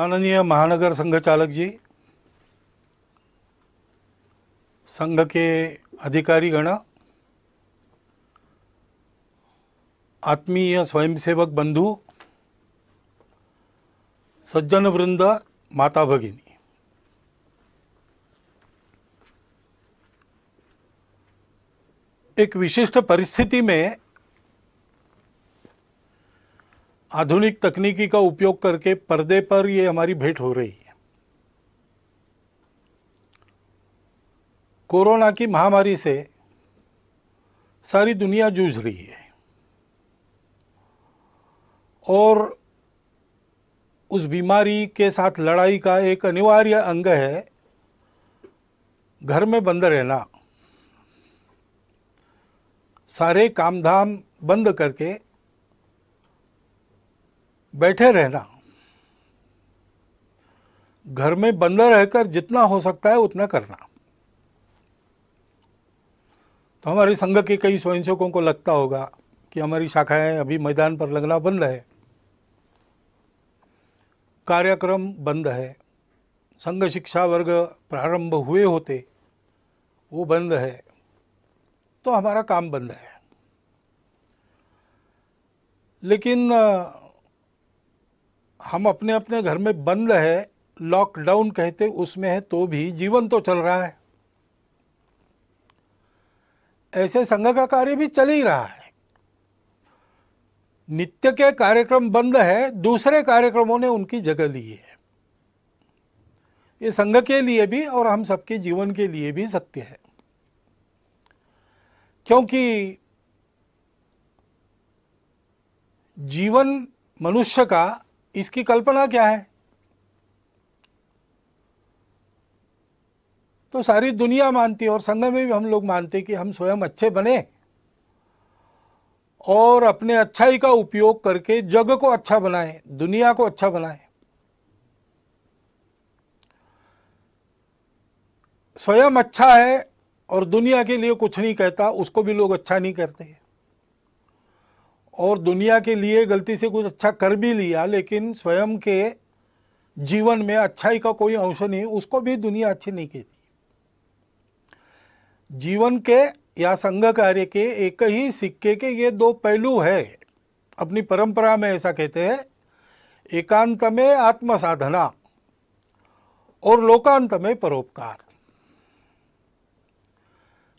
माननीय महानगर संघ चालक जी, संघ के अधिकारीगण, आत्मीय स्वयंसेवक बंधु, सज्जन वृंद, माता भगिनी, एक विशिष्ट परिस्थिति में आधुनिक तकनीकी का उपयोग करके पर्दे पर ये हमारी भेंट हो रही है। कोरोना की महामारी से सारी दुनिया जूझ रही है और उस बीमारी के साथ लड़ाई का एक अनिवार्य अंग है घर में बंद रहना, सारे काम धाम बंद करके बैठे रहना, घर में बंद रहकर जितना हो सकता है उतना करना। तो हमारे संघ के कई स्वयंसेवकों को लगता होगा कि हमारी शाखाएं अभी मैदान पर लगना बंद है, कार्यक्रम बंद है, संघ शिक्षा वर्ग प्रारंभ हुए होते वो बंद है, तो हमारा काम बंद है। लेकिन हम अपने अपने घर में बंद है, लॉकडाउन कहते उसमें है, तो भी जीवन तो चल रहा है। ऐसे संघ का कार्य भी चल ही रहा है। नित्य के कार्यक्रम बंद है, दूसरे कार्यक्रमों ने उनकी जगह ली है। ये संघ के लिए भी और हम सबके जीवन के लिए भी सत्य है, क्योंकि जीवन मनुष्य का, इसकी कल्पना क्या है? तो सारी दुनिया मानती है और संघ में भी हम लोग मानते हैं कि हम स्वयं अच्छे बने और अपने अच्छाई का उपयोग करके जग को अच्छा बनाएं, दुनिया को अच्छा बनाएं। स्वयं अच्छा है और दुनिया के लिए कुछ नहीं कहता, उसको भी लोग अच्छा नहीं करते। और दुनिया के लिए गलती से कुछ अच्छा कर भी लिया, लेकिन स्वयं के जीवन में अच्छाई का कोई अंश नहीं, उसको भी दुनिया अच्छी नहीं कहती। जीवन के या संघ कार्य के एक ही सिक्के के ये दो पहलू है। अपनी परंपरा में ऐसा कहते हैं, एकांत में आत्म साधना और लोकांत में परोपकार।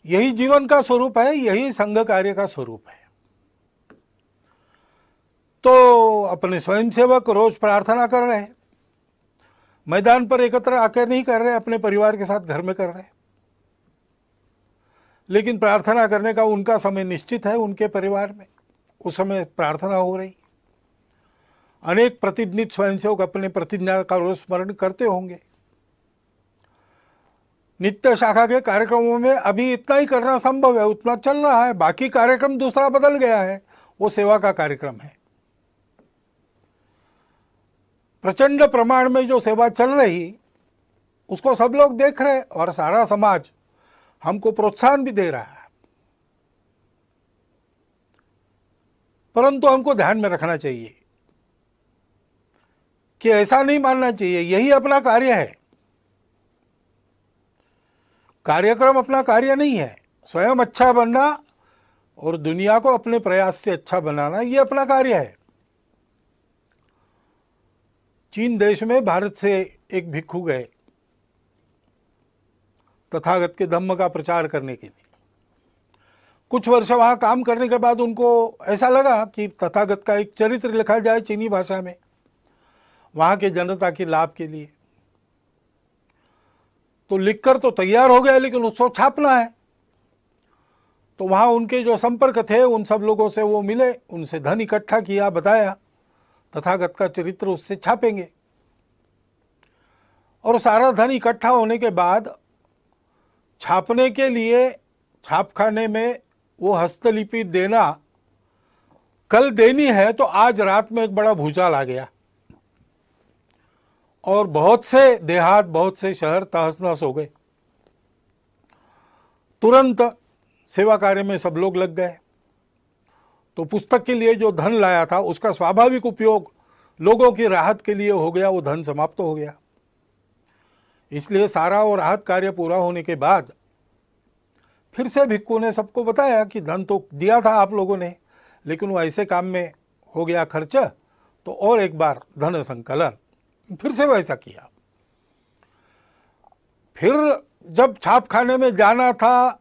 यही जीवन का स्वरूप है, यही संघ कार्य का स्वरूप है। तो अपने स्वयंसेवक रोज प्रार्थना कर रहे हैं, मैदान पर एकत्र आकर नहीं कर रहे, अपने परिवार के साथ घर में कर रहे हैं। लेकिन प्रार्थना करने का उनका समय निश्चित है, उनके परिवार में उस समय प्रार्थना हो रही। अनेक प्रतिनिधित स्वयंसेवक अपने प्रतिज्ञा का रोज स्मरण करते होंगे। नित्य शाखा के कार्यक्रमों में अभी इतना ही करना संभव है, उतना चल रहा है। बाकी कार्यक्रम दूसरा बदल गया है, वो सेवा का कार्यक्रम है। प्रचंड प्रमाण में जो सेवा चल रही उसको सब लोग देख रहे और सारा समाज हमको प्रोत्साहन भी दे रहा है। परंतु हमको ध्यान में रखना चाहिए कि ऐसा नहीं मानना चाहिए यही अपना कार्य है। कार्यक्रम अपना कार्य नहीं है। स्वयं अच्छा बनना और दुनिया को अपने प्रयास से अच्छा बनाना, ये अपना कार्य है। चीन देश में भारत से एक भिक्षु गए तथागत के धम्म का प्रचार करने के लिए। कुछ वर्ष वहाँ काम करने के बाद उनको ऐसा लगा कि तथागत का एक चरित्र लिखा जाए चीनी भाषा में, वहाँ के जनता के लाभ के लिए। तो लिखकर तो तैयार हो गया, लेकिन उसको छापना है। तो वहाँ उनके जो संपर्क थे उन सब लोगों से वो मिले, उनसे धन इकट्ठा किया, बताया तथागत का चरित्र उससे छापेंगे। और सारा धन इकट्ठा होने के बाद छापने के लिए छापखाने में वो हस्तलिपि देना कल देनी है, तो आज रात में एक बड़ा भूचाल आ गया और बहुत से देहात, बहुत से शहर तहस नहस हो गए। तुरंत सेवा कार्य में सब लोग लग गए। तो पुस्तक के लिए जो धन लाया था उसका स्वाभाविक उपयोग लोगों की राहत के लिए हो गया, वो धन समाप्त हो गया। इसलिए सारा वो राहत कार्य पूरा होने के बाद फिर से भिक्खू ने सबको बताया कि धन तो दिया था आप लोगों ने, लेकिन वो ऐसे काम में हो गया खर्च, तो और एक बार धन संकलन। फिर से वैसा किया। फिर जब छाप खाने में जाना था,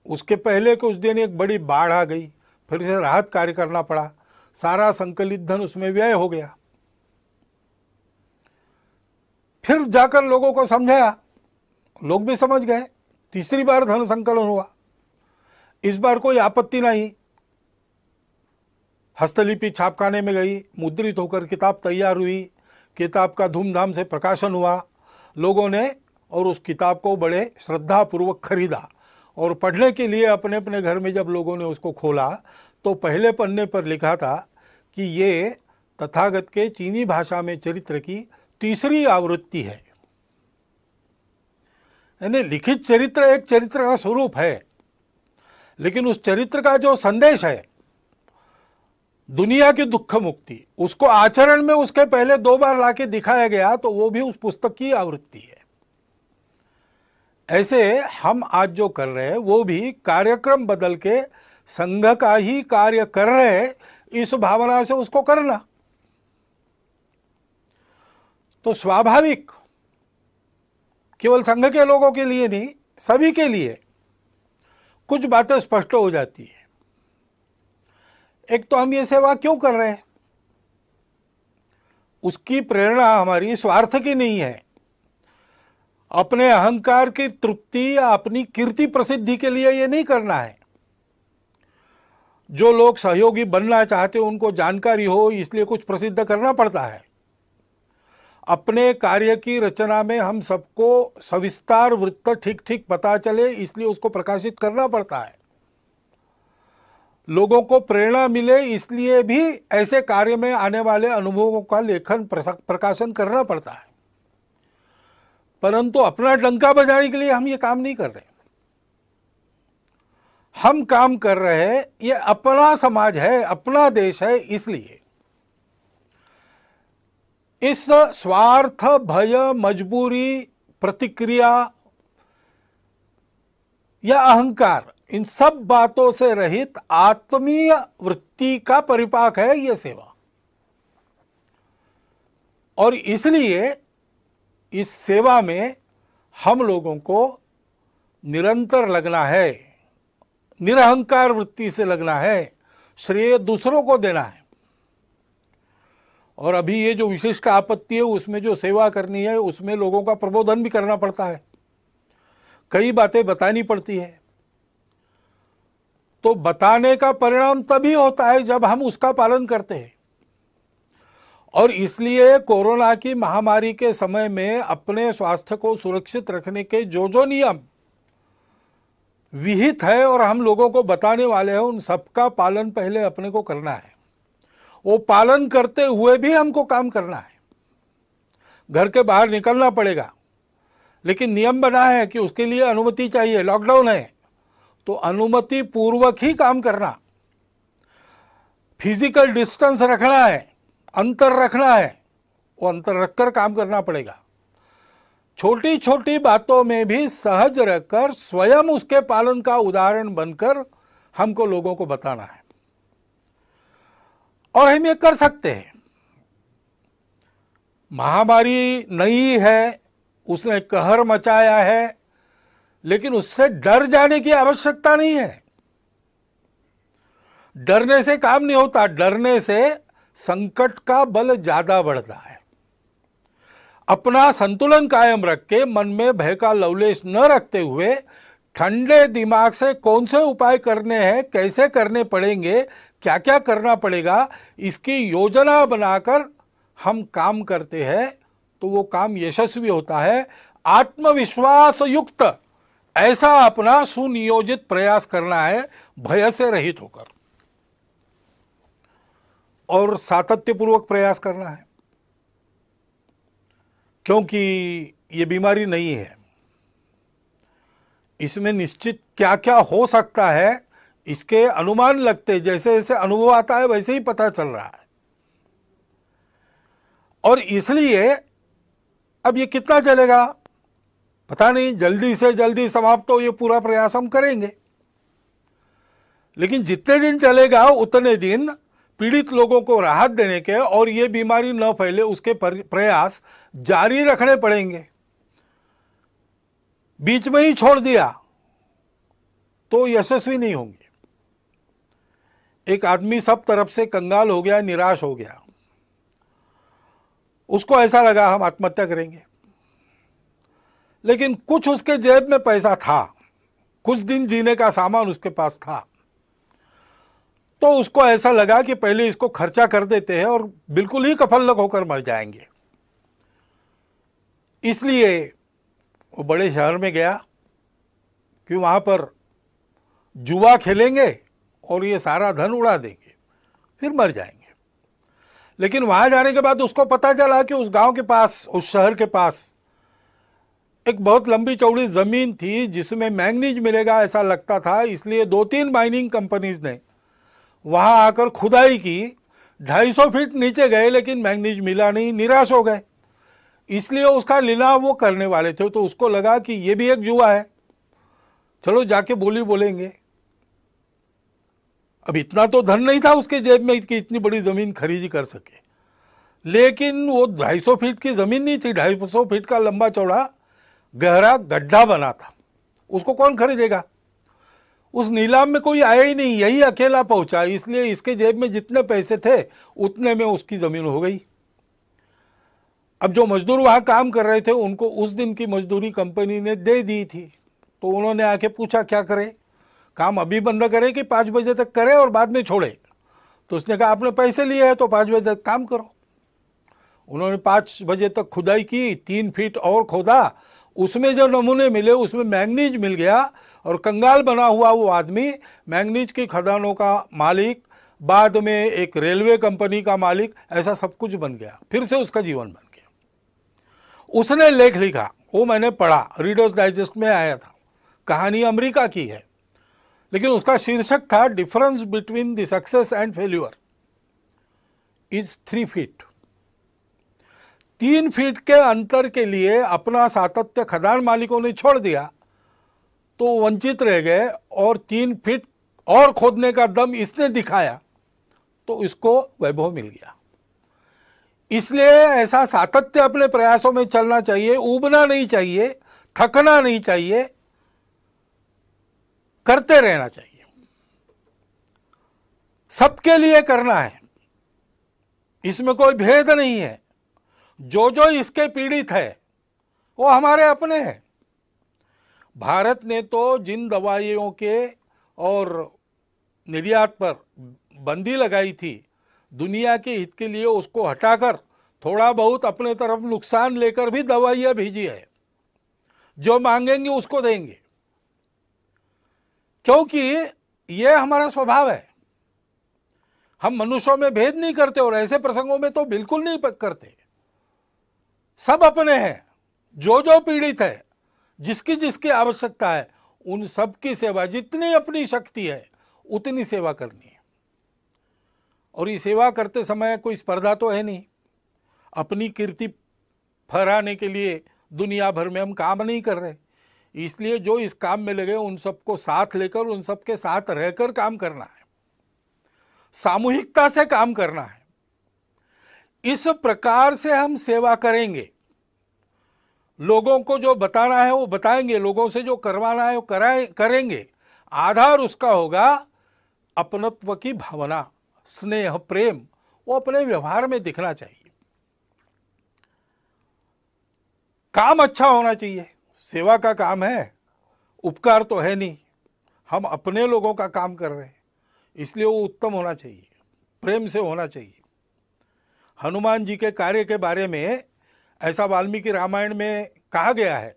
उसके पहले कुछ दिन एक बड़ी बाढ़ आ गई, फिर से राहत कार्य करना पड़ा, सारा संकलित धन उसमें व्यय हो गया। फिर जाकर लोगों को समझाया, लोग भी समझ गए, तीसरी बार धन संकलन हुआ। इस बार कोई आपत्ति नहीं, हस्तलिपि छापखाने में गई, मुद्रित होकर किताब तैयार हुई, किताब का धूमधाम से प्रकाशन हुआ, लोगों ने और उस किताब को बड़े श्रद्धापूर्वक खरीदा। और पढ़ने के लिए अपने अपने घर में जब लोगों ने उसको खोला तो पहले पन्ने पर लिखा था कि ये तथागत के चीनी भाषा में चरित्र की तीसरी आवृत्ति है। यानी लिखित चरित्र एक चरित्र का स्वरूप है, लेकिन उस चरित्र का जो संदेश है दुनिया की दुख मुक्ति, उसको आचरण में उसके पहले 2 बार लाके दिखाया गया, तो वो भी उस पुस्तक की आवृत्ति है। ऐसे हम आज जो कर रहे हैं वो भी कार्यक्रम बदल के संघ का ही कार्य कर रहे हैं, इस भावना से उसको करना। तो स्वाभाविक केवल संघ के लोगों के लिए नहीं, सभी के लिए कुछ बातें स्पष्ट हो जाती है। एक तो हम ये सेवा क्यों कर रहे हैं, उसकी प्रेरणा हमारी स्वार्थ की नहीं है, अपने अहंकार की तृप्ति या अपनी कीर्ति प्रसिद्धि के लिए ये नहीं करना है। जो लोग सहयोगी बनना चाहते हैं उनको जानकारी हो, इसलिए कुछ प्रसिद्ध करना पड़ता है। अपने कार्य की रचना में हम सबको सविस्तार वृत्त ठीक ठीक पता चले, इसलिए उसको प्रकाशित करना पड़ता है। लोगों को प्रेरणा मिले, इसलिए भी ऐसे कार्य में आने वाले अनुभवों का लेखन प्रकाशन करना पड़ता है। परंतु अपना डंका बजाने के लिए हम ये काम नहीं कर रहे। हम काम कर रहे हैं, ये अपना समाज है, अपना देश है, इसलिए इस स्वार्थ, भय, मजबूरी, प्रतिक्रिया या अहंकार, इन सब बातों से रहित आत्मीय वृत्ति का परिपाक है यह सेवा। और इसलिए इस सेवा में हम लोगों को निरंतर लगना है, निरहंकार वृत्ति से लगना है, श्रेय दूसरों को देना है। और अभी ये जो विशिष्ट आपत्ति है, उसमें जो सेवा करनी है, उसमें लोगों का प्रबोधन भी करना पड़ता है, कई बातें बतानी पड़ती है। तो बताने का परिणाम तभी होता है जब हम उसका पालन करते हैं। और इसलिए कोरोना की महामारी के समय में अपने स्वास्थ्य को सुरक्षित रखने के जो जो नियम विहित है और हम लोगों को बताने वाले हैं, उन सबका पालन पहले अपने को करना है। वो पालन करते हुए भी हमको काम करना है। घर के बाहर निकलना पड़ेगा, लेकिन नियम बना है कि उसके लिए अनुमति चाहिए, लॉकडाउन है तो अनुमति पूर्वक ही काम करना, फिजिकल डिस्टेंस रखना है, अंतर रखना है, वो अंतर रखकर काम करना पड़ेगा। छोटी छोटी बातों में भी सहज रहकर स्वयं उसके पालन का उदाहरण बनकर हमको लोगों को बताना है। और हम ये कर सकते हैं। महामारी नई है, उसने कहर मचाया है, लेकिन उससे डर जाने की आवश्यकता नहीं है। डरने से काम नहीं होता, डरने से संकट का बल ज्यादा बढ़ता है। अपना संतुलन कायम रख के, मन में भय का लवलेश न रखते हुए, ठंडे दिमाग से कौन से उपाय करने हैं, कैसे करने पड़ेंगे, क्या क्या करना पड़ेगा, इसकी योजना बनाकर हम काम करते हैं तो वो काम यशस्वी होता है। आत्मविश्वास युक्त ऐसा अपना सुनियोजित प्रयास करना है, भय से रहित होकर, और सातत्यपूर्वक प्रयास करना है। क्योंकि ये बीमारी नहीं है, इसमें निश्चित क्या क्या हो सकता है इसके अनुमान लगते, जैसे जैसे अनुभव आता है वैसे ही पता चल रहा है। और इसलिए अब ये कितना चलेगा पता नहीं, जल्दी से जल्दी समाप्त हो ये पूरा प्रयास हम करेंगे, लेकिन जितने दिन चलेगा उतने दिन पीड़ित लोगों को राहत देने के और ये बीमारी न फैले उसके प्रयास जारी रखने पड़ेंगे। बीच में ही छोड़ दिया तो यशस्वी नहीं होंगे। एक आदमी सब तरफ से कंगाल हो गया, निराश हो गया, उसको ऐसा लगा हम आत्महत्या करेंगे, लेकिन कुछ उसके जेब में पैसा था, कुछ दिन जीने का सामान उसके पास था, तो उसको ऐसा लगा कि पहले इसको खर्चा कर देते हैं और बिल्कुल ही कफलक होकर मर जाएंगे। इसलिए वो बड़े शहर में गया कि वहां पर जुआ खेलेंगे और ये सारा धन उड़ा देंगे, फिर मर जाएंगे। लेकिन वहां जाने के बाद उसको पता चला कि उस गांव के पास, उस शहर के पास एक बहुत लंबी चौड़ी जमीन थी जिसमें मैंगनीज मिलेगा ऐसा लगता था। इसलिए 2-3 माइनिंग कंपनीज ने वहां आकर खुदाई की, 250 फीट नीचे गए लेकिन मैंगनीज मिला नहीं, निराश हो गए। इसलिए उसका लिलाव वो करने वाले थे, तो उसको लगा कि ये भी एक जुआ है, चलो जाके बोली बोलेंगे। अब इतना तो धन नहीं था उसके जेब में कि इतनी बड़ी जमीन खरीदी कर सके, लेकिन वो 250 फीट की जमीन नहीं थी, 250 फीट का लंबा चौड़ा गहरा गड्ढा बना था, उसको कौन खरीदेगा। उस नीलाम में कोई आया ही नहीं, यही अकेला पहुंचा, इसलिए इसके जेब में जितने पैसे थे उतने में उसकी जमीन हो गई। अब जो मजदूर वहां काम कर रहे थे उनको उस दिन की मजदूरी कंपनी ने दे दी थी, तो उन्होंने आके पूछा क्या करें, काम अभी बंद करें कि 5 बजे तक करें और बाद में छोड़े। तो उसने कहा आपने पैसे लिए हैं तो 5 बजे तक काम करो। उन्होंने 5 बजे तक खुदाई की, 3 फीट और खोदा, उसमें जो नमूने मिले उसमें मैंगनीज मिल गया और कंगाल बना हुआ वो आदमी मैंगनीज की खदानों का मालिक, बाद में एक रेलवे कंपनी का मालिक, ऐसा सब कुछ बन गया। फिर से उसका जीवन बन गया। उसने लेख लिखा, वो मैंने पढ़ा, रीडर्स डाइजेस्ट में आया था, कहानी अमेरिका की है, लेकिन उसका शीर्षक था difference between the success and failure is 3 feet. 3 feet के अंतर के लिए अपना सातत्य खदान मालिकों ने छोड़ दिया तो वंचित रह गए, और 3 फीट और खोदने का दम इसने दिखाया तो इसको वैभव मिल गया। इसलिए ऐसा सातत्य अपने प्रयासों में चलना चाहिए, ऊबना नहीं चाहिए, थकना नहीं चाहिए, करते रहना चाहिए। सबके लिए करना है, इसमें कोई भेद नहीं है। जो जो इसके पीड़ित है वो हमारे अपने हैं। भारत ने तो जिन दवाइयों के और निर्यात पर बंदी लगाई थी दुनिया के हित के लिए, उसको हटाकर थोड़ा बहुत अपने तरफ नुकसान लेकर भी दवाइयां भेजी है। जो मांगेंगे उसको देंगे, क्योंकि यह हमारा स्वभाव है। हम मनुष्यों में भेद नहीं करते और ऐसे प्रसंगों में तो बिल्कुल नहीं करते। सब अपने हैं, जो जो पीड़ित है, जिसकी जिसकी आवश्यकता है, उन सब की सेवा, जितनी अपनी शक्ति है उतनी सेवा करनी है। और ये सेवा करते समय कोई स्पर्धा तो है नहीं, अपनी कीर्ति फहराने के लिए दुनिया भर में हम काम नहीं कर रहे। इसलिए जो इस काम में लगे उन सबको साथ लेकर, उन सबके साथ रहकर काम करना है, सामूहिकता से काम करना है। इस प्रकार से हम सेवा करेंगे। लोगों को जो बताना है वो बताएंगे, लोगों से जो करवाना है वो करेंगे। आधार उसका होगा अपनत्व की भावना, स्नेह, प्रेम, वो अपने व्यवहार में दिखना चाहिए। काम अच्छा होना चाहिए। सेवा का काम है, उपकार तो है नहीं, हम अपने लोगों का काम कर रहे हैं, इसलिए वो उत्तम होना चाहिए, प्रेम से होना चाहिए। हनुमान जी के कार्य के बारे में ऐसा वाल्मीकि रामायण में कहा गया है,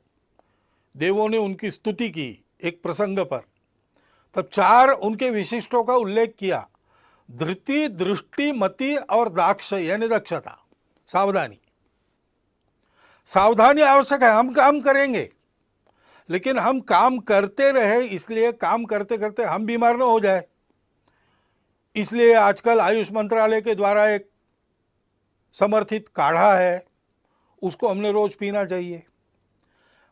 देवों ने उनकी स्तुति की एक प्रसंग पर, तब 4 उनके विशिष्टों का उल्लेख किया, धृति, दृष्टि, मति और दाक्ष, यानी दक्षता, सावधानी। सावधानी आवश्यक है। हम काम करेंगे लेकिन हम काम करते रहे, इसलिए काम करते करते हम बीमार न हो जाए। इसलिए आजकल आयुष मंत्रालय के द्वारा एक समर्थित काढ़ा है, उसको हमने रोज पीना चाहिए।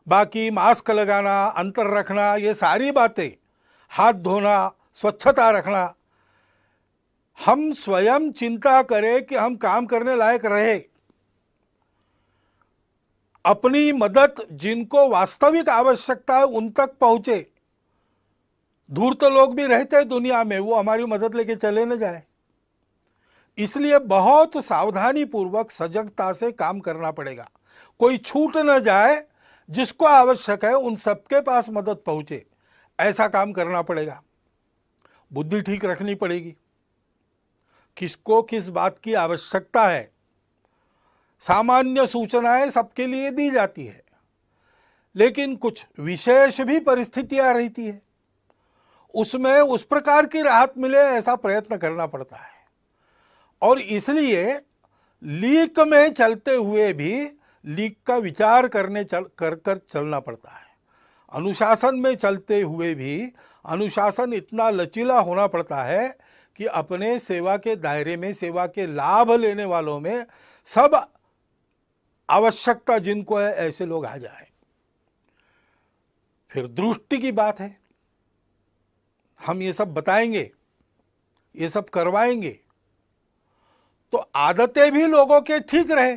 बाकी मास्क लगाना, अंतर रखना, ये सारी बातें, हाथ धोना, स्वच्छता रखना, हम स्वयं चिंता करें कि हम काम करने लायक रहे। अपनी मदद जिनको वास्तविक आवश्यकता है उन तक पहुंचे। दूर तो लोग भी रहते हैं दुनिया में, वो हमारी मदद लेके चले न जाए। इसलिए बहुत सावधानी पूर्वक सजगता से काम करना पड़ेगा। कोई छूट न जाए, जिसको आवश्यक है उन सबके पास मदद पहुंचे, ऐसा काम करना पड़ेगा। बुद्धि ठीक रखनी पड़ेगी, किसको किस बात की आवश्यकता है। सामान्य सूचनाएं सबके लिए दी जाती है, लेकिन कुछ विशेष भी परिस्थितियां रहती है, उसमें उस प्रकार की राहत मिले ऐसा प्रयत्न करना पड़ता है। और इसलिए लीक में चलते हुए भी लीक का विचार कर चलना पड़ता है। अनुशासन में चलते हुए भी अनुशासन इतना लचीला होना पड़ता है कि अपने सेवा के दायरे में, सेवा के लाभ लेने वालों में सब आवश्यकता जिनको है ऐसे लोग आ जाए। फिर दृष्टि की बात है, हम ये सब बताएंगे, ये सब करवाएंगे तो आदतें भी लोगों के ठीक रहे।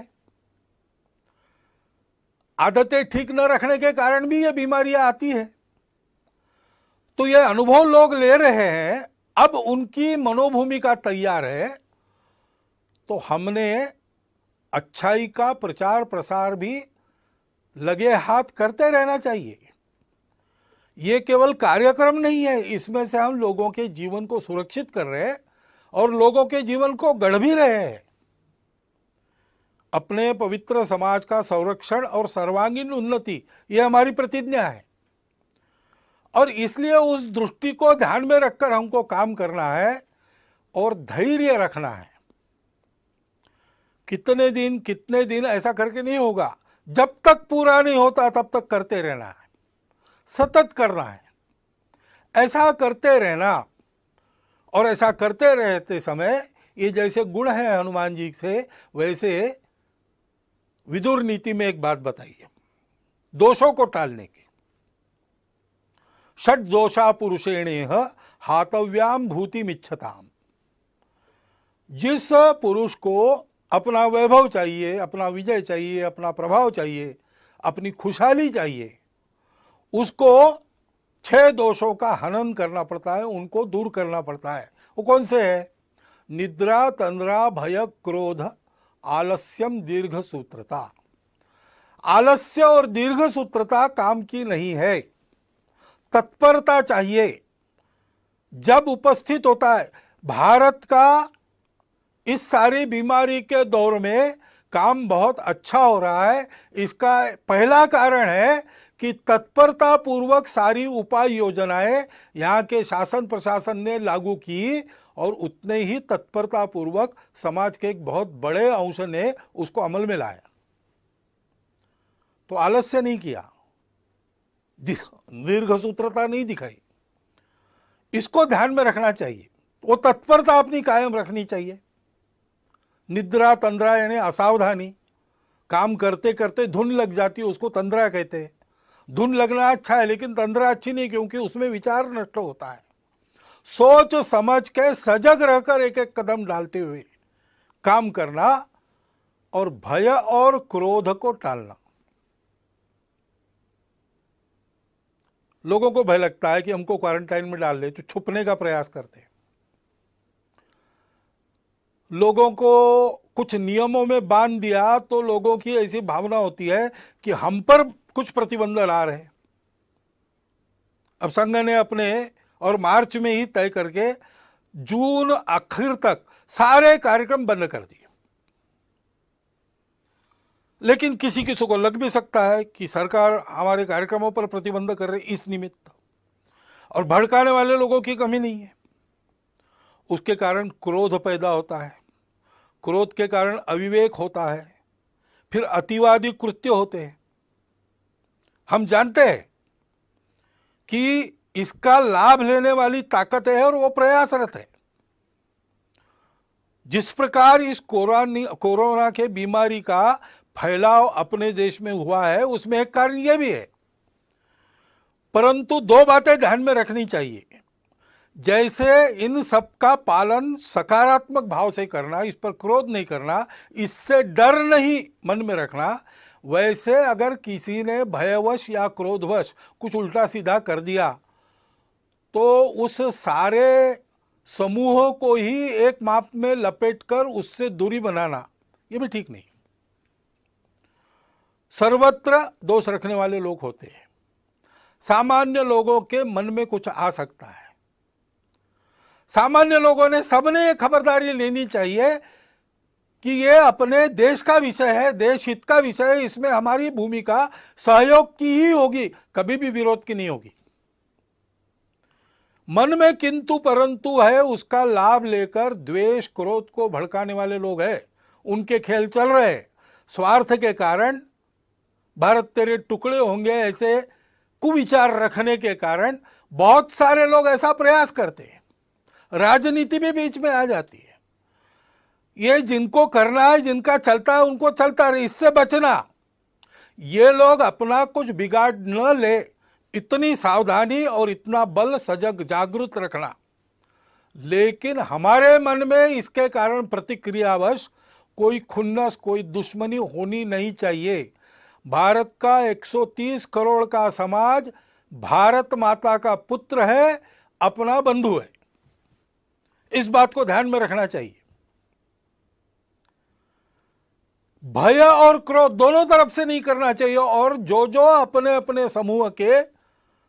आदतें ठीक न रखने के कारण भी ये बीमारियां आती है। तो ये अनुभव लोग ले रहे हैं, अब उनकी मनोभूमिका तैयार है, तो हमने अच्छाई का प्रचार प्रसार भी लगे हाथ करते रहना चाहिए। ये केवल कार्यक्रम नहीं है, इसमें से हम लोगों के जीवन को सुरक्षित कर रहे हैं और लोगों के जीवन को गढ़ भी रहे हैं। अपने पवित्र समाज का संरक्षण और सर्वांगीण उन्नति, ये हमारी प्रतिज्ञा है। और इसलिए उस दृष्टि को ध्यान में रखकर हमको काम करना है और धैर्य रखना है। कितने दिन ऐसा करके नहीं होगा, जब तक पूरा नहीं होता तब तक करते रहना है, सतत करना है। ऐसा करते रहना, और ऐसा करते रहते समय ये जैसे गुण है हनुमान जी से, वैसे विदुर नीति में एक बात बताइए दोषों को टालने की। षट दोषा पुरुषेणेह हातव्याम भूतिमिच्छताम। जिस पुरुष को अपना वैभव चाहिए, अपना विजय चाहिए, अपना प्रभाव चाहिए, अपनी खुशहाली चाहिए, उसको 6 दोषों का हनन करना पड़ता है, उनको दूर करना पड़ता है। वो कौन से है? निद्रा, तंद्रा, भय, क्रोध, आलस्यम, दीर्घ सूत्रता। आलस्य और दीर्घ सूत्रता काम की नहीं है। तत्परता चाहिए। जब उपस्थित होता है, भारत का इस सारी बीमारी के दौर में काम बहुत अच्छा हो रहा है। इसका पहला कारण है कि तत्परता पूर्वक सारी उपाय योजनाएं यहाँ के शासन प्रशासन ने लागू की और उतने ही तत्परता पूर्वक समाज के एक बहुत बड़े अंश ने उसको अमल में लाया। तो आलस्य नहीं किया, दीर्घ सूत्रता नहीं दिखाई। इसको ध्यान में रखना चाहिए। वो तत्परता अपनी कायम रखनी चाहिए। निद्रा, तंद्रा यानी असावधानी, काम करते करते धुन लग जाती है, उसको तंद्रा कहते हैं। धुन लगना अच्छा है, लेकिन तंद्रा अच्छी नहीं, क्योंकि उसमें विचार नष्ट होता है। सोच समझ के सजग रहकर एक एक कदम डालते हुए काम करना और भय और क्रोध को टालना। लोगों को भय लगता है कि हमको क्वारंटाइन में डाल ले, तो छुपने का प्रयास करते हैं। लोगों को कुछ नियमों में बांध दिया तो लोगों की ऐसी भावना होती है कि हम पर कुछ प्रतिबंध ला रहे हैं। अब संघ ने अपने और मार्च में ही तय करके जून आखिर तक सारे कार्यक्रम बंद कर दिए। लेकिन किसी किसी को लग भी सकता है कि सरकार हमारे कार्यक्रमों पर प्रतिबंध कर रही इस निमित्त, और भड़काने वाले लोगों की कमी नहीं है। उसके कारण क्रोध पैदा होता है, क्रोध के कारण अविवेक होता है, फिर अतिवादी कृत्य होते हैं। हम जानते हैं कि इसका लाभ लेने वाली ताकत है और वो प्रयासरत है। जिस प्रकार इस कोरोना के बीमारी का फैलाव अपने देश में हुआ है, उसमें एक कारण यह भी है। परंतु दो बातें ध्यान में रखनी चाहिए। जैसे इन सब का पालन सकारात्मक भाव से करना, इस पर क्रोध नहीं करना, इससे डर नहीं मन में रखना, वैसे अगर किसी ने भयवश या क्रोधवश कुछ उल्टा सीधा कर दिया तो उस सारे समूह को ही एक माप में लपेटकर उससे दूरी बनाना, यह भी ठीक नहीं। सर्वत्र दोष रखने वाले लोग होते हैं। सामान्य लोगों के मन में कुछ आ सकता है। सामान्य लोगों ने सबने खबरदारी लेनी चाहिए कि यह अपने देश का विषय है, देश हित का विषय है, इसमें हमारी भूमिका सहयोग की ही होगी, कभी भी विरोध की नहीं होगी। मन में किंतु परंतु है, उसका लाभ लेकर द्वेष क्रोध को भड़काने वाले लोग हैं, उनके खेल चल रहे हैं। स्वार्थ के कारण भारत तेरे टुकड़े होंगे ऐसे कुविचार रखने के कारण बहुत सारे लोग ऐसा प्रयास करते हैं। राजनीति भी बीच में आ जाती है। ये जिनको करना है, जिनका चलता है उनको चलता रहे, इससे बचना। ये लोग अपना कुछ बिगाड़ न ले, इतनी सावधानी और इतना बल सजग जागृत रखना। लेकिन हमारे मन में इसके कारण प्रतिक्रियावश कोई खुन्नस, कोई दुश्मनी होनी नहीं चाहिए। भारत का 130 करोड़ का समाज भारत माता का पुत्र है, अपना बंधु है। इस बात को ध्यान में रखना चाहिए। भय और क्रोध दोनों तरफ से नहीं करना चाहिए। और जो जो अपने अपने समूह के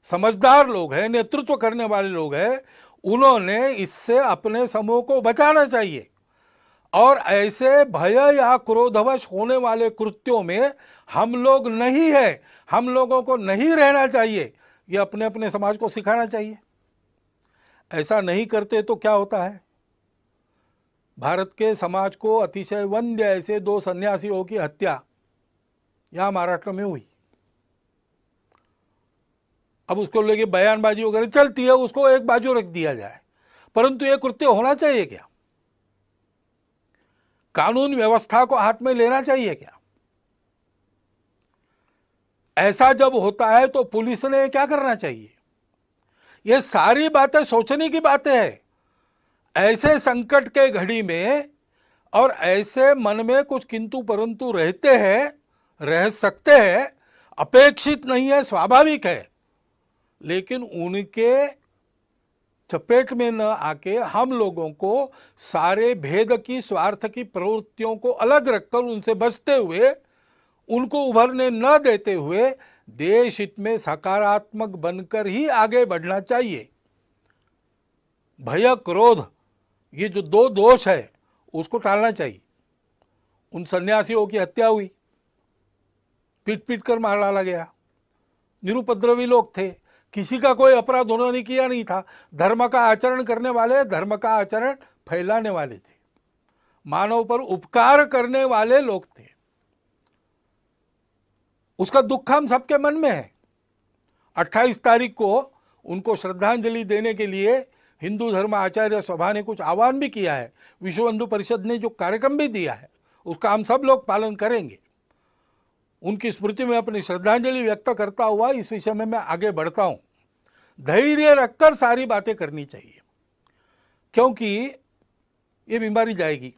समझदार लोग हैं, नेतृत्व करने वाले लोग हैं, उन्होंने इससे अपने समूह को बचाना चाहिए। और ऐसे भय या क्रोधवश होने वाले कृत्यों में हम लोग नहीं है, हम लोगों को नहीं रहना चाहिए, ये अपने अपने समाज को सिखाना चाहिए। ऐसा नहीं करते तो क्या होता है? भारत के समाज को अतिशय वंद्य ऐसे 2 सन्यासियों की हत्या यहां महाराष्ट्र में हुई। अब उसको लेके बयानबाजी वगैरह चलती है, उसको एक बाजू रख दिया जाए, परंतु यह कृत्य होना चाहिए क्या? कानून व्यवस्था को हाथ में लेना चाहिए क्या? ऐसा जब होता है तो पुलिस ने क्या करना चाहिए? ये सारी बातें सोचने की बातें हैं। ऐसे संकट के घड़ी में और ऐसे मन में कुछ किंतु परंतु रहते हैं, रह सकते हैं, अपेक्षित नहीं है, स्वाभाविक है। लेकिन उनके चपेट में न आके हम लोगों को सारे भेद की, स्वार्थ की प्रवृत्तियों को अलग रखकर उनसे बचते हुए, उनको उभरने न देते हुए देश हित में सकारात्मक बनकर ही आगे बढ़ना चाहिए। भय क्रोध, ये जो 2 दोष है उसको टालना चाहिए। उन सन्यासियों की हत्या हुई, पीट पीट कर मार डाला गया, निरुपद्रवी लोग थे, किसी का कोई अपराध उन्होंने किया नहीं था। धर्म का आचरण करने वाले, धर्म का आचरण फैलाने वाले थे, मानव पर उपकार करने वाले लोग थे। उसका दुख हम सबके मन में है। 28 तारीख को उनको श्रद्धांजलि देने के लिए हिंदू धर्म आचार्य सभा ने कुछ आह्वान भी किया है। विश्व हिंदू परिषद ने जो कार्यक्रम भी दिया है उसका हम सब लोग पालन करेंगे। उनकी स्मृति में अपनी श्रद्धांजलि व्यक्त करता हुआ इस विषय में मैं आगे बढ़ता हूं। धैर्य रखकर सारी बातें करनी चाहिए, क्योंकि ये बीमारी जाएगी,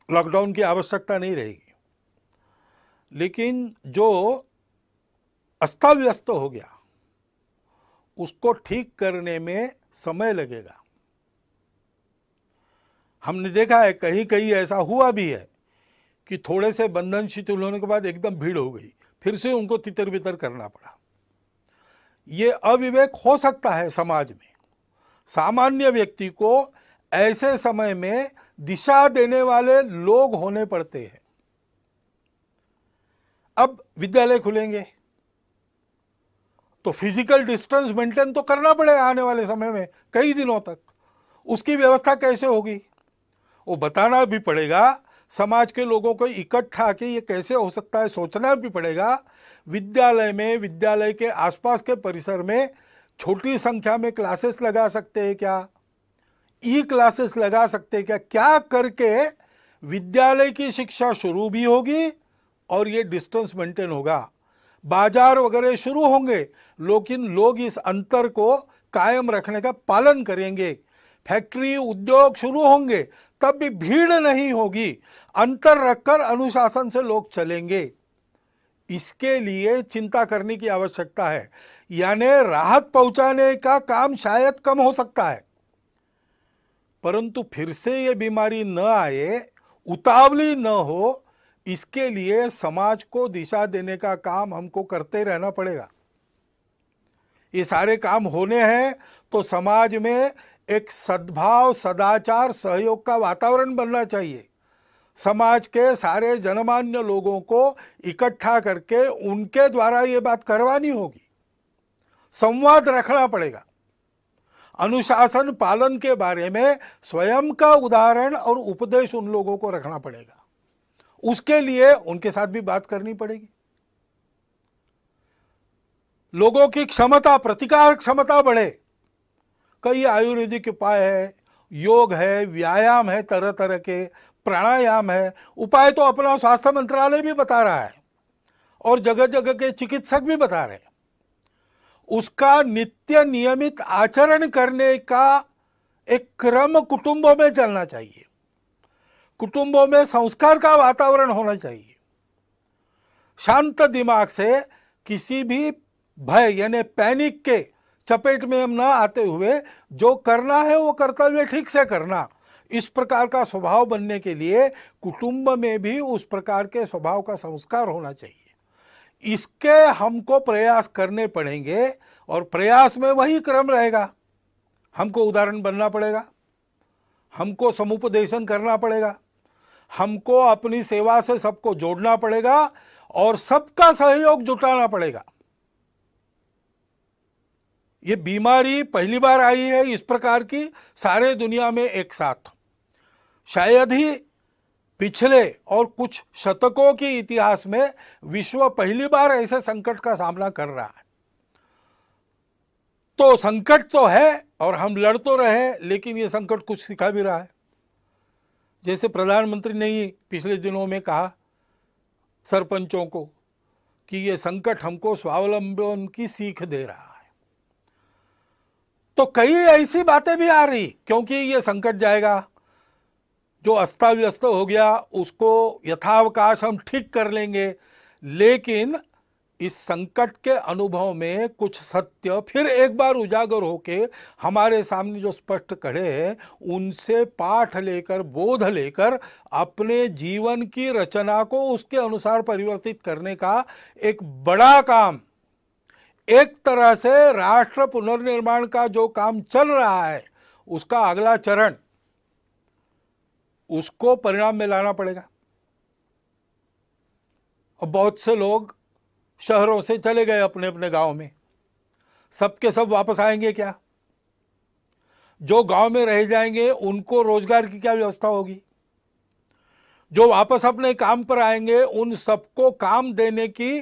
लॉकडाउन की आवश्यकता नहीं रहेगी। लेकिन जो अस्ता व्यस्त हो गया उसको ठीक करने में समय लगेगा। हमने देखा है कहीं कहीं ऐसा हुआ भी है कि थोड़े से बंधन शिथिल होने के बाद एकदम भीड़ हो गई, फिर से उनको तितर बितर करना पड़ा। ये अविवेक हो सकता है समाज में। सामान्य व्यक्ति को ऐसे समय में दिशा देने वाले लोग होने पड़ते हैं। अब विद्यालय खुलेंगे तो फिजिकल डिस्टेंस मेंटेन तो करना पड़ेगा आने वाले समय में कई दिनों तक। उसकी व्यवस्था कैसे होगी वो बताना भी पड़ेगा। समाज के लोगों को इकट्ठा के ये कैसे हो सकता है सोचना भी पड़ेगा। विद्यालय में, विद्यालय के आसपास के परिसर में छोटी संख्या में क्लासेस लगा सकते हैं क्या? ई क्लासेस लगा सकते हैं क्या करके विद्यालय की शिक्षा शुरू भी होगी और ये डिस्टेंस मेंटेन होगा। बाजार वगैरह शुरू होंगे लेकिन लोग इस अंतर को कायम रखने का पालन करेंगे। फैक्ट्री उद्योग शुरू होंगे तब भी भीड़ नहीं होगी, अंतर रखकर अनुशासन से लोग चलेंगे। इसके लिए चिंता करने की आवश्यकता है। यानी राहत पहुंचाने का काम शायद कम हो सकता है, परंतु फिर से ये बीमारी न आए, उतावली न हो, इसके लिए समाज को दिशा देने का काम हमको करते रहना पड़ेगा। ये सारे काम होने हैं तो समाज में एक सद्भाव, सदाचार, सहयोग का वातावरण बनना चाहिए। समाज के सारे जनमान्य लोगों को इकट्ठा करके उनके द्वारा ये बात करवानी होगी, संवाद रखना पड़ेगा। अनुशासन पालन के बारे में स्वयं का उदाहरण और उपदेश उन लोगों को रखना पड़ेगा। उसके लिए उनके साथ भी बात करनी पड़ेगी। लोगों की क्षमता, प्रतिकार क्षमता बढ़े। कई आयुर्वेदिक उपाय है, योग है, व्यायाम है, तरह तरह के प्राणायाम है। उपाय तो अपना स्वास्थ्य मंत्रालय भी बता रहा है और जगह जगह के चिकित्सक भी बता रहे हैं। उसका नित्य नियमित आचरण करने का एक क्रम कुटुंबों में चलना चाहिए। कुटुंबों में संस्कार का वातावरण होना चाहिए। शांत दिमाग से किसी भी भय यानी पैनिक के चपेट में हम ना आते हुए जो करना है वो कर्तव्य ठीक से करना, इस प्रकार का स्वभाव बनने के लिए कुटुंब में भी उस प्रकार के स्वभाव का संस्कार होना चाहिए। इसके हमको प्रयास करने पड़ेंगे और प्रयास में वही क्रम रहेगा। हमको उदाहरण बनना पड़ेगा, हमको समुपदेशन करना पड़ेगा, हमको अपनी सेवा से सबको जोड़ना पड़ेगा और सबका सहयोग जुटाना पड़ेगा। ये बीमारी पहली बार आई है इस प्रकार की सारे दुनिया में एक साथ। शायद ही पिछले और कुछ शतकों के इतिहास में विश्व पहली बार ऐसे संकट का सामना कर रहा है। तो संकट तो है और हम लड़ तो रहे, लेकिन ये संकट कुछ सिखा भी रहा है। जैसे प्रधानमंत्री ने ही पिछले दिनों में कहा सरपंचों को कि ये संकट हमको स्वावलंबन की सीख दे रहा है। तो कई ऐसी बातें भी आ रही, क्योंकि ये संकट जाएगा, जो अस्ता व्यस्त हो गया उसको यथावकाश हम ठीक कर लेंगे, लेकिन इस संकट के अनुभव में कुछ सत्य फिर एक बार उजागर होके हमारे सामने जो स्पष्ट खड़े हैं, उनसे पाठ लेकर, बोध लेकर अपने जीवन की रचना को उसके अनुसार परिवर्तित करने का एक बड़ा काम, एक तरह से राष्ट्र पुनर्निर्माण का जो काम चल रहा है उसका अगला चरण, उसको परिणाम में लाना पड़ेगा। और बहुत से लोग शहरों से चले गए अपने अपने गांव में, सबके सब वापस आएंगे क्या? जो गांव में रह जाएंगे उनको रोजगार की क्या व्यवस्था होगी? जो वापस अपने काम पर आएंगे उन सबको काम देने की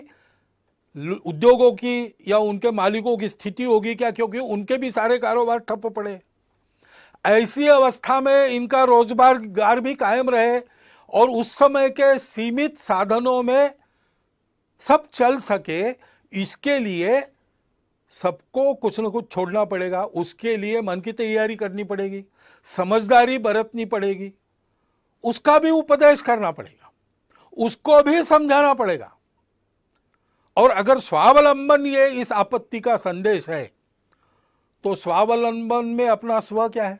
उद्योगों की या उनके मालिकों की स्थिति होगी क्या? क्योंकि उनके भी सारे कारोबार ठप पड़े। ऐसी अवस्था में इनका रोजगार भी कायम रहे और उस समय के सीमित साधनों में सब चल सके, इसके लिए सबको कुछ न कुछ छोड़ना पड़ेगा। उसके लिए मन की तैयारी करनी पड़ेगी, समझदारी बरतनी पड़ेगी, उसका भी उपदेश करना पड़ेगा, उसको भी समझाना पड़ेगा। और अगर स्वावलंबन ये इस आपत्ति का संदेश है, तो स्वावलंबन में अपना स्व क्या है?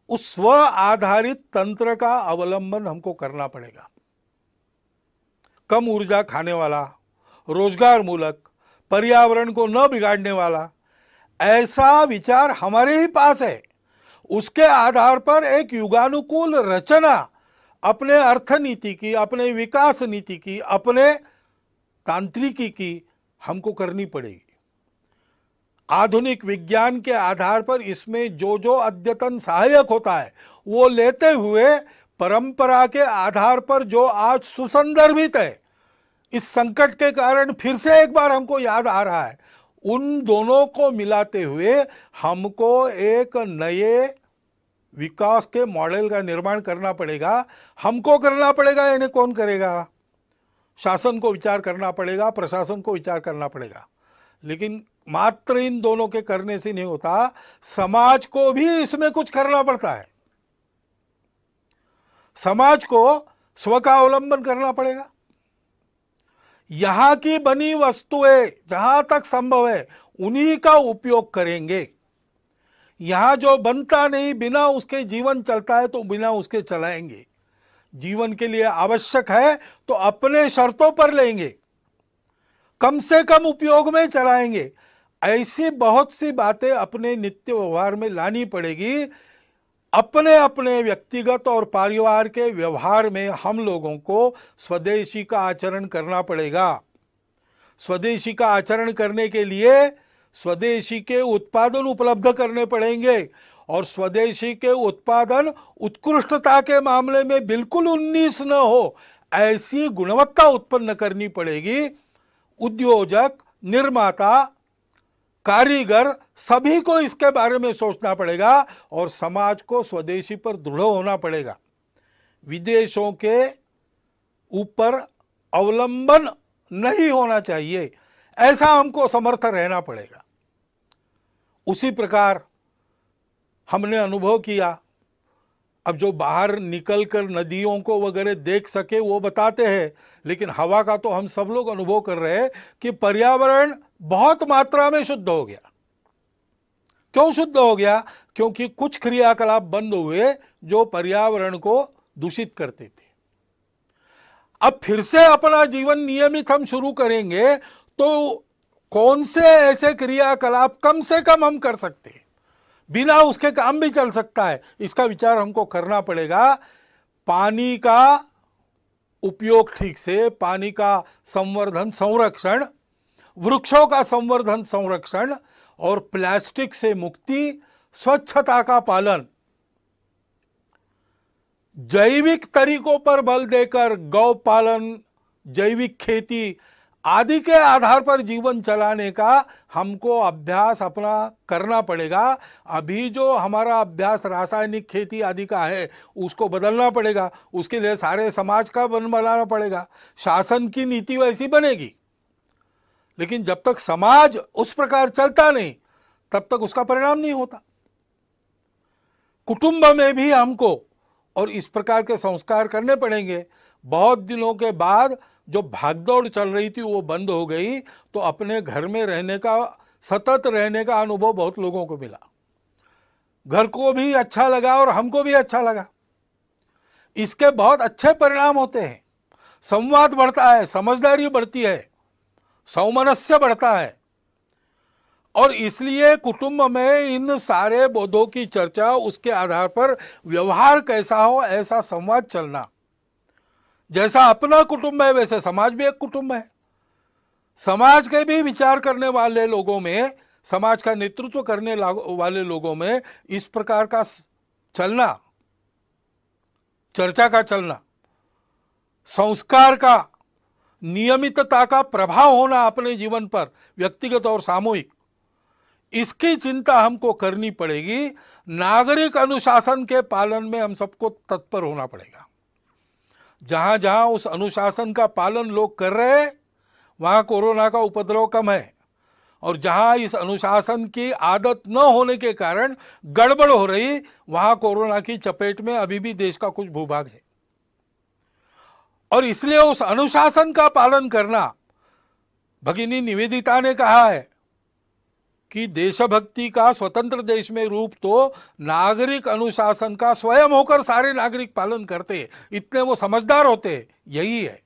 उस स्व आधारित तंत्र का अवलंबन हमको करना पड़ेगा। कम ऊर्जा खाने वाला, रोजगार मूलक, पर्यावरण को न बिगाड़ने वाला ऐसा विचार हमारे ही पास है। उसके आधार पर एक युगानुकूल रचना अपने अर्थनीति की, अपने विकास नीति की, अपने तांत्रिकी की हमको करनी पड़ेगी। आधुनिक विज्ञान के आधार पर इसमें जो जो अद्यतन सहायक होता है वो लेते हुए परंपरा के आधार पर जो आज सुसंदर्भित है, इस संकट के कारण फिर से एक बार हमको याद आ रहा है, उन दोनों को मिलाते हुए हमको एक नए विकास के मॉडल का निर्माण करना पड़ेगा। हमको करना पड़ेगा, यानी कौन करेगा? शासन को विचार करना पड़ेगा, प्रशासन को विचार करना पड़ेगा। लेकिन मात्र इन दोनों के करने से नहीं होता, समाज को भी इसमें कुछ करना पड़ता है। समाज को स्व का अवलंबन करना पड़ेगा। यहां की बनी वस्तुएं जहां तक संभव है उन्हीं का उपयोग करेंगे। यहां जो बनता नहीं, बिना उसके जीवन चलता है तो बिना उसके चलाएंगे। जीवन के लिए आवश्यक है तो अपने शर्तों पर लेंगे, कम से कम उपयोग में चलाएंगे। ऐसी बहुत सी बातें अपने नित्य व्यवहार में लानी पड़ेगी। अपने अपने व्यक्तिगत और परिवार के व्यवहार में हम लोगों को स्वदेशी का आचरण करना पड़ेगा। स्वदेशी का आचरण करने के लिए स्वदेशी के उत्पादन उपलब्ध करने पड़ेंगे, और स्वदेशी के उत्पादन उत्कृष्टता के मामले में बिल्कुल 19 न हो, ऐसी गुणवत्ता उत्पन्न करनी पड़ेगी। उद्योजक, निर्माता, कारीगर सभी को इसके बारे में सोचना पड़ेगा, और समाज को स्वदेशी पर दृढ़ होना पड़ेगा। विदेशों के ऊपर अवलंबन नहीं होना चाहिए, ऐसा हमको समर्थ रहना पड़ेगा। उसी प्रकार हमने अनुभव किया। अब जो बाहर निकलकर नदियों को वगैरह देख सके वो बताते हैं, लेकिन हवा का तो हम सब लोग अनुभव कर रहे हैं कि पर्यावरण बहुत मात्रा में शुद्ध हो गया। क्यों शुद्ध हो गया? क्योंकि कुछ क्रियाकलाप बंद हुए जो पर्यावरण को दूषित करते थे। अब फिर से अपना जीवन नियमित हम शुरू करेंगे तो कौन से ऐसे क्रियाकलाप कम से कम हम कर सकते हैं, बिना उसके काम भी चल सकता है, इसका विचार हमको करना पड़ेगा। पानी का उपयोग ठीक से, पानी का संवर्धन संरक्षण, वृक्षों का संवर्धन संरक्षण, और प्लास्टिक से मुक्ति, स्वच्छता का पालन, जैविक तरीकों पर बल देकर गौ पालन, जैविक खेती आदि के आधार पर जीवन चलाने का हमको अभ्यास अपना करना पड़ेगा। अभी जो हमारा अभ्यास रासायनिक खेती आदि का है उसको बदलना पड़ेगा। उसके लिए सारे समाज का बनाना पड़ेगा। शासन की नीति वैसी बनेगी, लेकिन जब तक समाज उस प्रकार चलता नहीं तब तक उसका परिणाम नहीं होता। कुटुंब में भी हमको और इस प्रकार के संस्कार करने पड़ेंगे। बहुत दिनों के बाद जो भागदौड़ चल रही थी वो बंद हो गई, तो अपने घर में रहने का, सतत रहने का अनुभव बहुत लोगों को मिला। घर को भी अच्छा लगा और हमको भी अच्छा लगा। इसके बहुत अच्छे परिणाम होते हैं। संवाद बढ़ता है, समझदारी बढ़ती है, सौमनस्य बढ़ता है, और इसलिए कुटुंब में इन सारे बोधों की चर्चा, उसके आधार पर व्यवहार कैसा हो ऐसा संवाद चलना। जैसा अपना कुटुंब है वैसे समाज भी एक कुटुंब है। समाज के भी विचार करने वाले लोगों में, समाज का नेतृत्व करने वाले लोगों में इस प्रकार का चलना, चर्चा का चलना, संस्कार का, नियमितता का प्रभाव होना अपने जीवन पर, व्यक्तिगत और सामूहिक, इसकी चिंता हमको करनी पड़ेगी। नागरिक अनुशासन के पालन में हम सबको तत्पर होना पड़ेगा। जहां जहां उस अनुशासन का पालन लोग कर रहे हैं वहां कोरोना का उपद्रव कम है, और जहां इस अनुशासन की आदत न होने के कारण गड़बड़ हो रही वहां कोरोना की चपेट में अभी भी देश का कुछ भूभाग है। और इसलिए उस अनुशासन का पालन करना, भगिनी निवेदिता ने कहा है कि देशभक्ति का स्वतंत्र देश में रूप तो नागरिक अनुशासन का स्वयं होकर सारे नागरिक पालन करते, इतने वो समझदार होते, यही है।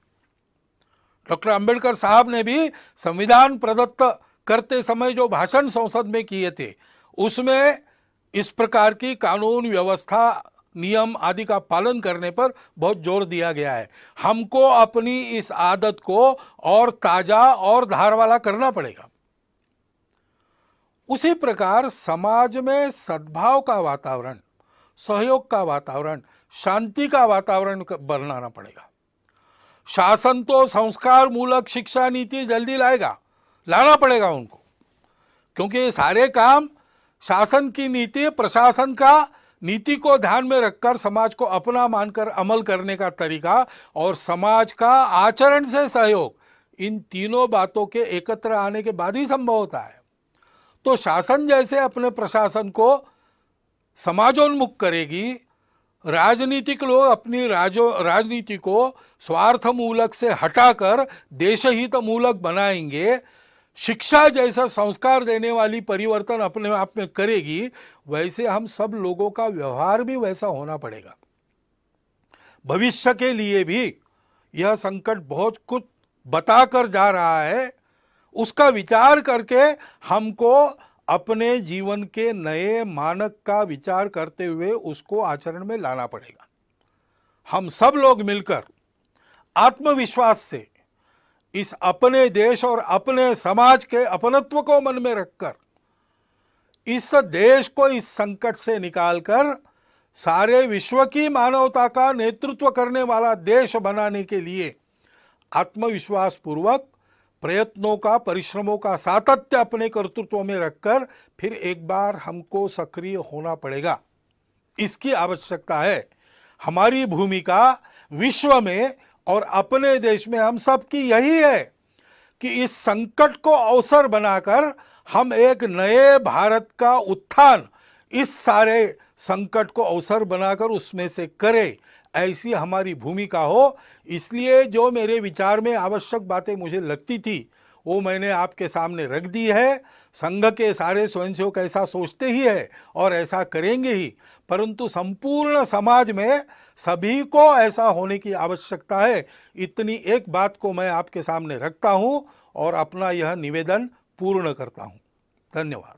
डॉक्टर अंबेडकर साहब ने भी संविधान प्रदत्त करते समय जो भाषण संसद में किए थे उसमें इस प्रकार की कानून व्यवस्था, नियम आदि का पालन करने पर बहुत जोर दिया गया है। हमको अपनी इस आदत को और ताजा और धार वाला करना पड़ेगा। उसी प्रकार समाज में सद्भाव का वातावरण, सहयोग का वातावरण, शांति का वातावरण बनाना पड़ेगा। शासन तो संस्कार मूलक शिक्षा नीति जल्दी लाएगा, लाना पड़ेगा उनको, क्योंकि ये सारे काम शासन की नीति, प्रशासन का नीति को ध्यान में रखकर समाज को अपना मानकर अमल करने का तरीका और समाज का आचरण से सहयोग, इन तीनों बातों के एकत्र आने के बाद ही संभव होता है। तो शासन जैसे अपने प्रशासन को समाजोन्मुख करेगी, राजनीतिक लोग अपनी राजनीति को स्वार्थ मूलक से हटाकर देशहित मूलक बनाएंगे, शिक्षा जैसा संस्कार देने वाली परिवर्तन अपने आप में करेगी, वैसे हम सब लोगों का व्यवहार भी वैसा होना पड़ेगा। भविष्य के लिए भी यह संकट बहुत कुछ बताकर जा रहा है, उसका विचार करके हमको अपने जीवन के नए मानक का विचार करते हुए उसको आचरण में लाना पड़ेगा। हम सब लोग मिलकर आत्मविश्वास से इस अपने देश और अपने समाज के अपनत्व को मन में रखकर इस देश को इस संकट से निकालकर सारे विश्व की मानवता का नेतृत्व करने वाला देश बनाने के लिए आत्मविश्वास पूर्वक प्रयत्नों का, परिश्रमों का सातत्य अपने कर्तृत्व में रखकर फिर एक बार हमको सक्रिय होना पड़ेगा। इसकी आवश्यकता है। हमारी भूमिका विश्व में और अपने देश में हम सब की यही है कि इस संकट को अवसर बनाकर हम एक नए भारत का उत्थान इस सारे संकट को अवसर बनाकर उसमें से करें, ऐसी हमारी भूमिका हो। इसलिए जो मेरे विचार में आवश्यक बातें मुझे लगती थी वो मैंने आपके सामने रख दी है। संघ के सारे स्वयंसेवक ऐसा सोचते ही है और ऐसा करेंगे ही, परंतु संपूर्ण समाज में सभी को ऐसा होने की आवश्यकता है। इतनी एक बात को मैं आपके सामने रखता हूं और अपना यह निवेदन पूर्ण करता हूं। धन्यवाद।